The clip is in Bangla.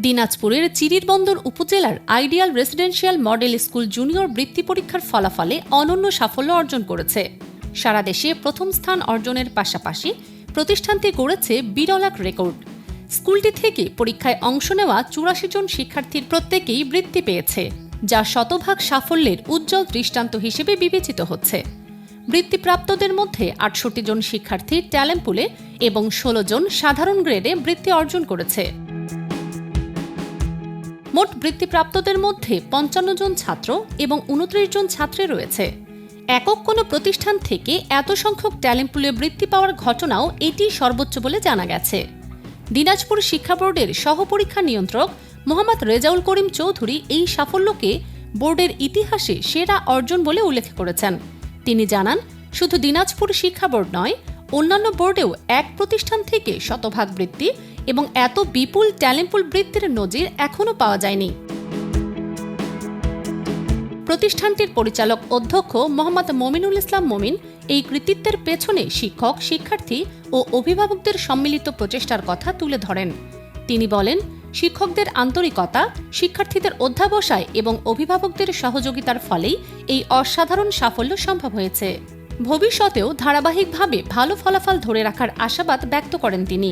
দিনাজপুরের চিরিরবন্দর উপজেলার ideal residential model school junior বৃত্তি পরীক্ষার ফলাফলে অনন্য সাফল্য অর্জন করেছে। সারা দেশে প্রথম স্থান অর্জনের পাশাপাশি প্রতিষ্ঠানটি গড়েছে বিরল এক রেকর্ড। স্কুলটি থেকে পরীক্ষায় অংশ নেওয়া ৮৪ জন শিক্ষার্থীর প্রত্যেকেই বৃত্তি পেয়েছে, যা শতভাগ সাফল্যের উজ্জ্বল দৃষ্টান্ত হিসেবে বিবেচিত হচ্ছে। বৃত্তিপ্রাপ্তদের মধ্যে ৬৮ জন শিক্ষার্থী ট্যালেন্ট পুলে এবং ১৬ জন সাধারণ গ্রেডে বৃত্তি অর্জন করেছে। মোট বৃত্তিপ্রাপ্তদের মধ্যে ৫৫ জন ছাত্র এবং ২৯ জন ছাত্রী রয়েছে। একক কোনো প্রতিষ্ঠান থেকে এত সংখ্যক ট্যালেন্ট পুলে বৃত্তি পাওয়ার ঘটনাও এটি সর্বোচ্চ বলে জানা গেছে। দিনাজপুর শিক্ষা বোর্ডের সহপরীক্ষা নিয়ন্ত্রক মোহাম্মদ রেজাউল করিম চৌধুরী এই সাফল্যকে বোর্ডের ইতিহাসে সেরা অর্জন বলে উল্লেখ করেছেন। তিনি জানান, শুধু দিনাজপুর শিক্ষা বোর্ড নয়, অন্যান্য বোর্ডেও এক প্রতিষ্ঠান থেকে শতভাগ বৃত্তি এবং এত বিপুল ট্যালেন্ট পুল বৃত্তির নজির এখনও পাওয়া যায়নি। প্রতিষ্ঠানটির পরিচালক অধ্যক্ষ মোহাম্মদ মমিনুল ইসলাম মমিন এই কৃতিত্বের পেছনে শিক্ষক, শিক্ষার্থী ও অভিভাবকদের সম্মিলিত প্রচেষ্টার কথা তুলে ধরেন। তিনি বলেন, শিক্ষকদের আন্তরিকতা, শিক্ষার্থীদের অধ্যাবসায় এবং অভিভাবকদের সহযোগিতার ফলেই এই অসাধারণ সাফল্য সম্ভব হয়েছে। ভবিষ্যতেও ধারাবাহিকভাবে ভালো ফলাফল ধরে রাখার আশাবাদ ব্যক্ত করেন তিনি।